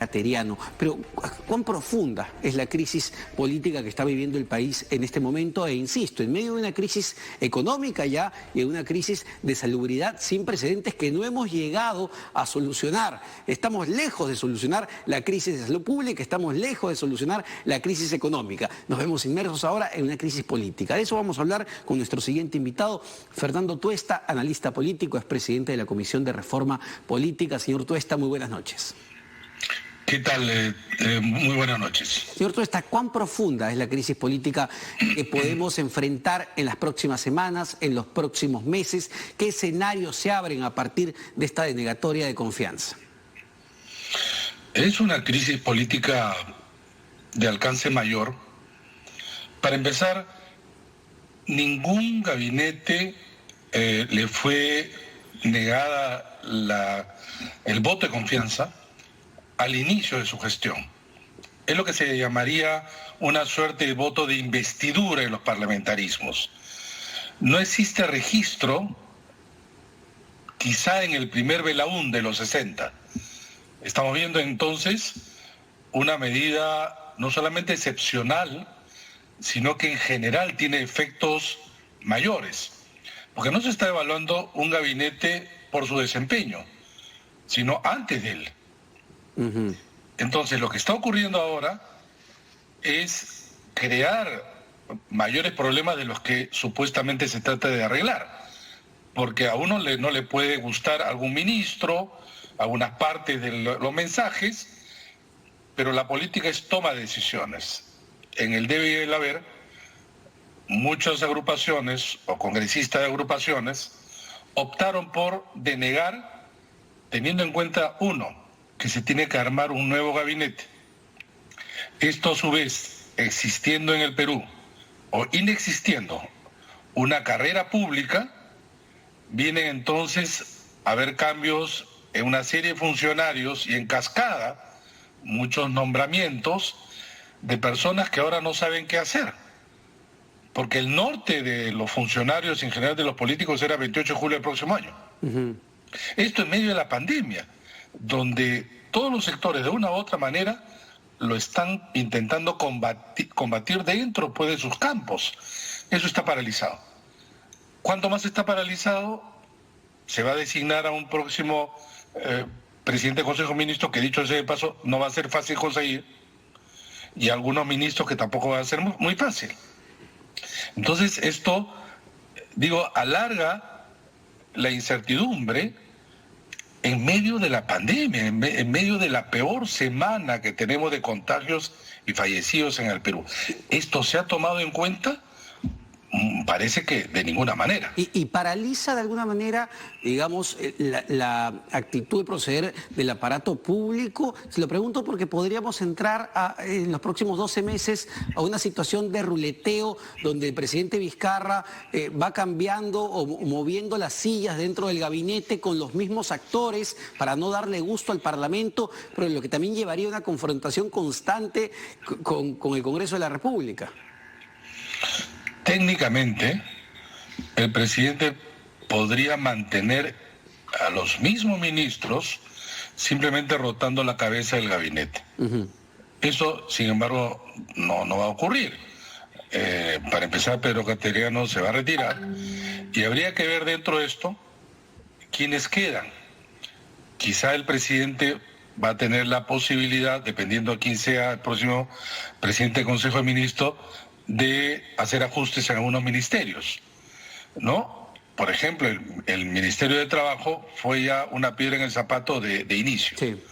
Cateriano, pero ¿cuán profunda es la crisis política que está viviendo el país en este momento? E insisto, en medio de una crisis económica ya y de una crisis de salubridad sin precedentes que no hemos llegado a solucionar. Estamos lejos de solucionar la crisis de salud pública, estamos lejos de solucionar la crisis económica. Nos vemos inmersos ahora en una crisis política. De eso vamos a hablar con nuestro siguiente invitado, Fernando Tuesta, analista político, es presidente de la Comisión de Reforma Política. Señor Tuesta, muy buenas noches. ¿Qué tal? Muy buenas noches. Señor Tuesta, ¿cuán profunda es la crisis política que podemos enfrentar en las próximas semanas, en los próximos meses? ¿Qué escenarios se abren a partir de esta denegatoria de confianza? Es una crisis política de alcance mayor. Para empezar, ningún gabinete le fue negada el voto de confianza al inicio de su gestión. Es lo que se llamaría una suerte de voto de investidura en los parlamentarismos. No existe registro, quizá en el primer Belaún de los 60. Estamos viendo entonces una medida no solamente excepcional, sino que en general tiene efectos mayores. Porque no se está evaluando un gabinete por su desempeño, sino antes de él. Entonces, lo que está ocurriendo ahora es crear mayores problemas de los que supuestamente se trata de arreglar. Porque a uno no le puede gustar algún ministro, algunas partes de los mensajes, pero la política es toma de decisiones. En el debe y el haber, muchas agrupaciones o congresistas de agrupaciones optaron por denegar, teniendo en cuenta, uno, que se tiene que armar un nuevo gabinete. Esto a su vez, existiendo en el Perú o inexistiendo una carrera pública, vienen entonces a haber cambios en una serie de funcionarios y en cascada muchos nombramientos de personas que ahora no saben qué hacer. Porque el norte de los funcionarios, en general de los políticos, era 28 de julio del próximo año. Esto en medio de la pandemia, donde todos los sectores de una u otra manera lo están intentando combatir dentro pues, de sus campos. Eso está paralizado. ¿Cuánto más está paralizado? Se va a designar a un próximo presidente del Consejo de Ministros, que dicho sea de paso, no va a ser fácil conseguir, y algunos ministros que tampoco va a ser muy fácil. Entonces esto, alarga la incertidumbre en medio de la pandemia, en medio de la peor semana que tenemos de contagios y fallecidos en el Perú. ¿Esto se ha tomado en cuenta? Parece que de ninguna manera. ¿Y paraliza de alguna manera, digamos, la actitud de proceder del aparato público? Se lo pregunto porque podríamos entrar en los próximos 12 meses a una situación de ruleteo donde el presidente Vizcarra va cambiando o moviendo las sillas dentro del gabinete con los mismos actores para no darle gusto al Parlamento, pero lo que también llevaría a una confrontación constante con el Congreso de la República. Técnicamente, el presidente podría mantener a los mismos ministros simplemente rotando la cabeza del gabinete. Eso, sin embargo, no va a ocurrir. Para empezar, Pedro Cateriano se va a retirar y habría que ver dentro de esto quiénes quedan. Quizá el presidente va a tener la posibilidad, dependiendo de quién sea el próximo presidente del Consejo de Ministros, de hacer ajustes en algunos ministerios, ¿no? Por ejemplo, el Ministerio de Trabajo fue ya una piedra en el zapato de inicio, sí,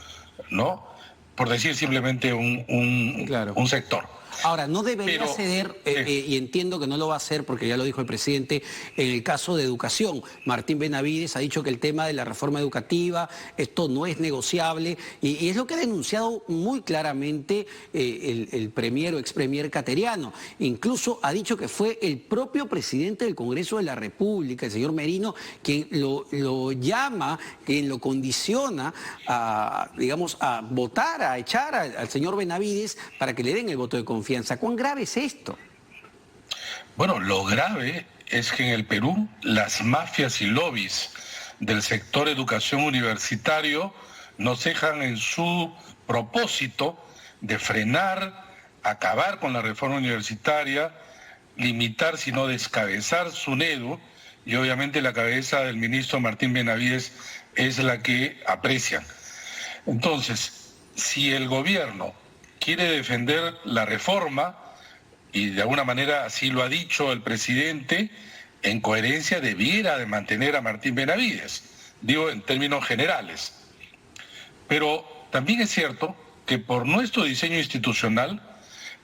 ¿no? Por decir simplemente un sector. Ahora, no debería ceder, y entiendo que no lo va a hacer porque ya lo dijo el presidente, en el caso de educación. Martín Benavides ha dicho que el tema de la reforma educativa, esto no es negociable, y es lo que ha denunciado muy claramente el premier o expremier Cateriano. Incluso ha dicho que fue el propio presidente del Congreso de la República, el señor Merino, quien lo llama, quien lo condiciona a votar, a echar al señor Benavides para que le den el voto de confianza. ¿Cuán grave es esto? Bueno, lo grave es que en el Perú las mafias y lobbies del sector educación universitario no cejan en su propósito de frenar, acabar con la reforma universitaria, limitar, sino descabezar SUNEDU, y obviamente la cabeza del ministro Martín Benavides es la que aprecian. Entonces, si el gobierno quiere defender la reforma, y de alguna manera así lo ha dicho el presidente, en coherencia debiera de mantener a Martín Benavides, digo en términos generales. Pero también es cierto que por nuestro diseño institucional,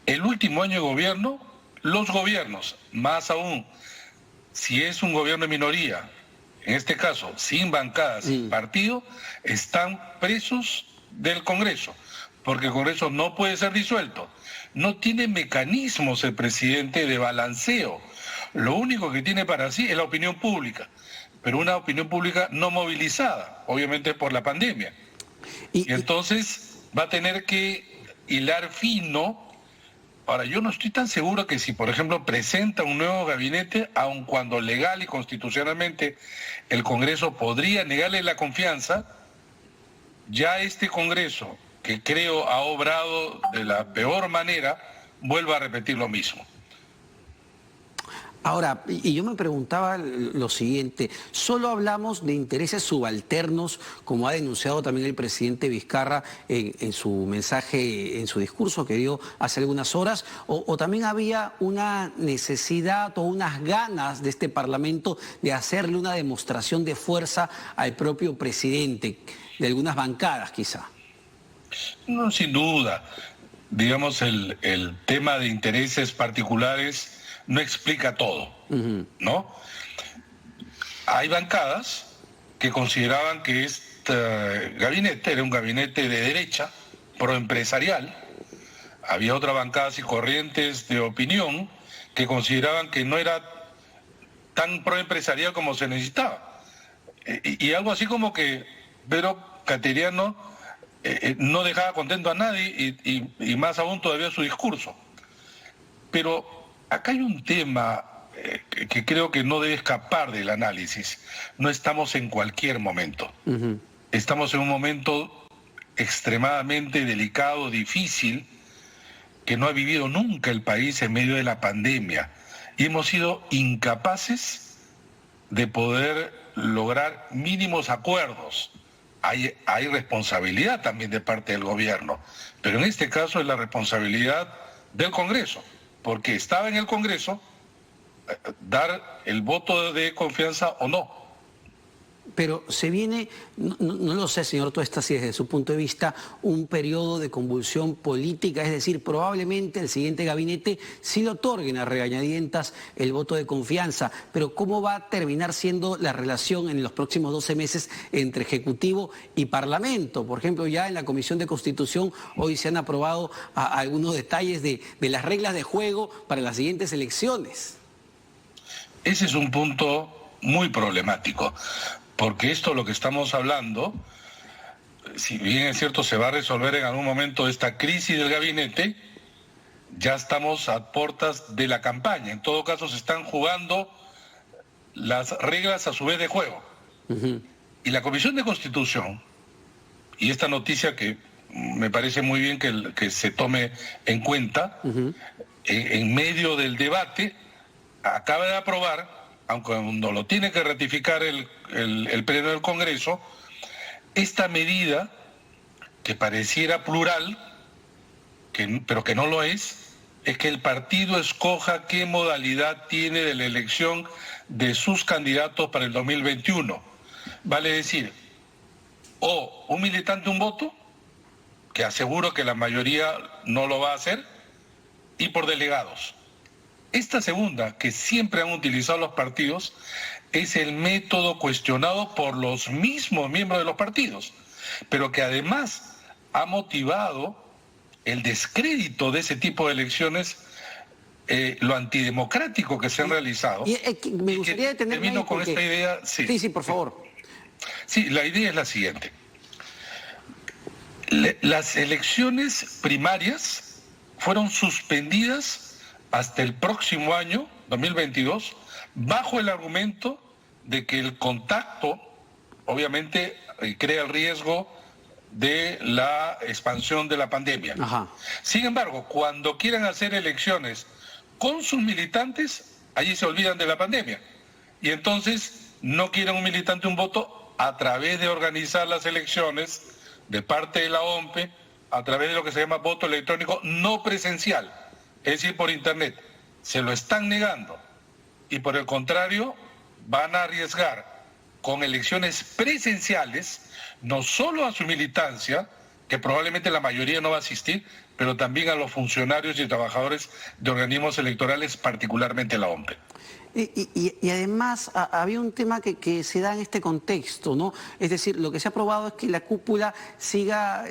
el último año de gobierno, los gobiernos, más aún, si es un gobierno de minoría, en este caso sin bancada, sin partido, están presos del Congreso, porque el Congreso no puede ser disuelto. No tiene mecanismos el presidente de balanceo. Lo único que tiene para sí es la opinión pública, pero una opinión pública no movilizada, obviamente por la pandemia. Y entonces va a tener que hilar fino. Ahora, yo no estoy tan seguro que si, por ejemplo, presenta un nuevo gabinete, aun cuando legal y constitucionalmente el Congreso podría negarle la confianza, ya este Congreso, que creo ha obrado de la peor manera, vuelva a repetir lo mismo. Ahora, y yo me preguntaba lo siguiente, ¿solo hablamos de intereses subalternos, como ha denunciado también el presidente Vizcarra en su mensaje, en su discurso que dio hace algunas horas, o también había una necesidad o unas ganas de este Parlamento de hacerle una demostración de fuerza al propio presidente, de algunas bancadas quizá? No, sin duda. Digamos, el tema de intereses particulares no explica todo, ¿no? Hay bancadas que consideraban que este gabinete era un gabinete de derecha, proempresarial. Había otras bancadas y corrientes de opinión que consideraban que no era tan proempresarial como se necesitaba. Y algo así como que Pedro Cateriano no dejaba contento a nadie y más aún todavía su discurso. Pero acá hay un tema que creo que no debe escapar del análisis. No estamos en cualquier momento. Estamos en un momento extremadamente delicado, difícil, que no ha vivido nunca el país en medio de la pandemia. Y hemos sido incapaces de poder lograr mínimos acuerdos. Hay responsabilidad también de parte del gobierno, pero en este caso es la responsabilidad del Congreso, porque estaba en el Congreso dar el voto de confianza o no. Pero se viene, no lo sé, señor Tuesta, si desde su punto de vista, un periodo de convulsión política, es decir, probablemente el siguiente gabinete sí le otorguen a regañadientas el voto de confianza, pero ¿cómo va a terminar siendo la relación en los próximos 12 meses entre Ejecutivo y Parlamento? Por ejemplo, ya en la Comisión de Constitución hoy se han aprobado algunos detalles de las reglas de juego para las siguientes elecciones. Ese es un punto muy problemático. Porque esto, lo que estamos hablando, si bien es cierto se va a resolver en algún momento esta crisis del gabinete, ya estamos a puertas de la campaña. En todo caso se están jugando las reglas a su vez de juego. Y la Comisión de Constitución, y esta noticia que me parece muy bien que se tome en cuenta, en medio del debate, acaba de aprobar, aunque no lo tiene que ratificar el Pleno del Congreso, esta medida que pareciera plural, pero que no lo es que el partido escoja qué modalidad tiene de la elección de sus candidatos para el 2021. Vale decir, o un militante un voto, que aseguro que la mayoría no lo va a hacer, y por delegados. Esta segunda, que siempre han utilizado los partidos, es el método cuestionado por los mismos miembros de los partidos, pero que además ha motivado el descrédito de ese tipo de elecciones, lo antidemocrático que se han realizado. Me gustaría detenerme termino con esta idea. Sí, por favor. Sí, la idea es la siguiente. Las elecciones primarias fueron suspendidas hasta el próximo año, 2022, bajo el argumento de que el contacto, obviamente, crea el riesgo de la expansión de la pandemia. Ajá. Sin embargo, cuando quieran hacer elecciones con sus militantes, allí se olvidan de la pandemia. Y entonces no quieren un militante un voto a través de organizar las elecciones de parte de la OMPE, a través de lo que se llama voto electrónico no presencial, es decir, por internet. Se lo están negando y por el contrario van a arriesgar con elecciones presenciales no solo a su militancia, que probablemente la mayoría no va a asistir, pero también a los funcionarios y trabajadores de organismos electorales, particularmente la OMPE. Y además había un tema que se da en este contexto, ¿no? Es decir, lo que se ha aprobado es que la cúpula siga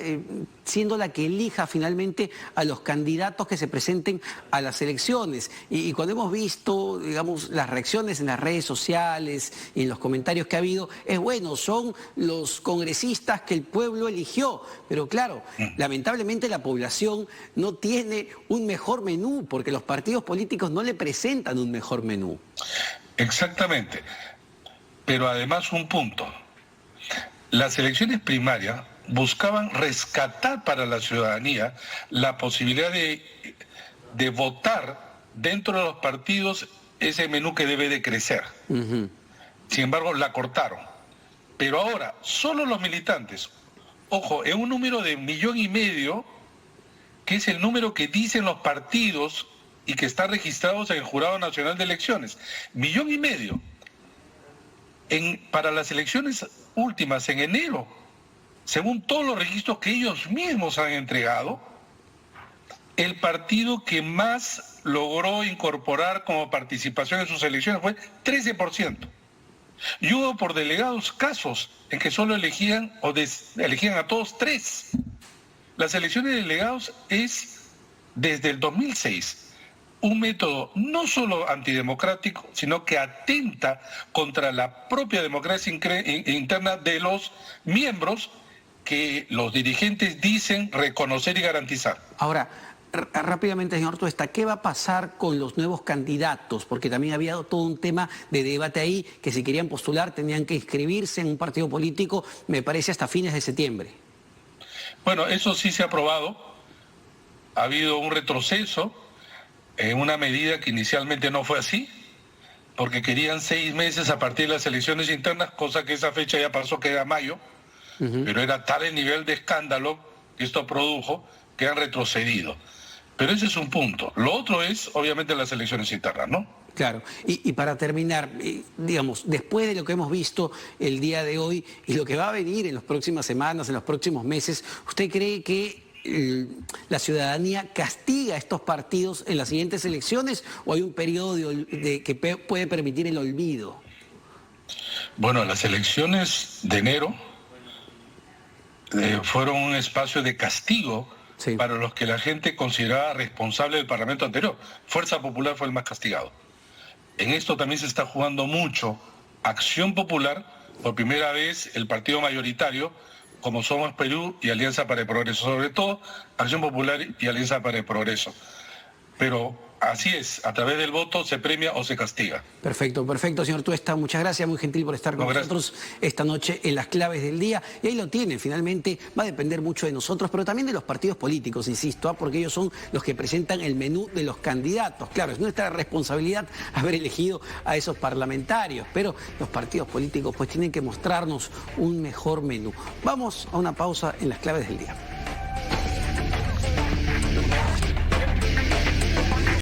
siendo la que elija finalmente a los candidatos que se presenten a las elecciones. Y cuando hemos visto, digamos, las reacciones en las redes sociales y en los comentarios que ha habido, es bueno, son los congresistas que el pueblo eligió. Pero claro, lamentablemente la población no tiene un mejor menú porque los partidos políticos no le presentan un mejor menú. Exactamente. Pero además un punto. Las elecciones primarias buscaban rescatar para la ciudadanía la posibilidad de votar dentro de los partidos ese menú que debe de crecer. Sin embargo, la cortaron. Pero ahora, solo los militantes, ojo, en un número de 1,5 millones, que es el número que dicen los partidos y que están registrados en el Jurado Nacional de Elecciones. 1,5 millones. Para las elecciones últimas, en enero, según todos los registros que ellos mismos han entregado, el partido que más logró incorporar como participación en sus elecciones fue 13%. Y hubo por delegados casos en que solo elegían a todos 3. Las elecciones de delegados es, desde el 2006, un método no solo antidemocrático, sino que atenta contra la propia democracia interna de los miembros que los dirigentes dicen reconocer y garantizar. Ahora, rápidamente, señor Tuesta, ¿qué va a pasar con los nuevos candidatos? Porque también había todo un tema de debate ahí, que si querían postular tenían que inscribirse en un partido político, me parece hasta fines de septiembre. Bueno, eso sí se ha aprobado. Ha habido un retroceso en una medida que inicialmente no fue así, porque querían 6 meses a partir de las elecciones internas, cosa que esa fecha ya pasó, que era mayo, pero era tal el nivel de escándalo que esto produjo que han retrocedido. Pero ese es un punto. Lo otro es, obviamente, las elecciones internas, ¿no? Claro. Y para terminar, digamos, después de lo que hemos visto el día de hoy y lo que va a venir en las próximas semanas, en los próximos meses, ¿usted cree que la ciudadanía castiga a estos partidos en las siguientes elecciones o hay un periodo que puede permitir el olvido? Bueno, las elecciones de enero fueron un espacio de castigo para los que la gente consideraba responsable del Parlamento anterior. Fuerza Popular fue el más castigado. En esto también se está jugando mucho Acción Popular, por primera vez el partido mayoritario, como Somos Perú y Alianza para el Progreso, sobre todo Acción Popular y Alianza para el Progreso. Pero así es, a través del voto se premia o se castiga. Perfecto, perfecto, señor Tuesta. Muchas gracias, muy gentil por estar con nosotros esta noche en Las Claves del Día. Y ahí lo tienen, finalmente va a depender mucho de nosotros, pero también de los partidos políticos, insisto, porque ellos son los que presentan el menú de los candidatos. Claro, es nuestra responsabilidad haber elegido a esos parlamentarios, pero los partidos políticos pues tienen que mostrarnos un mejor menú. Vamos a una pausa en Las Claves del Día.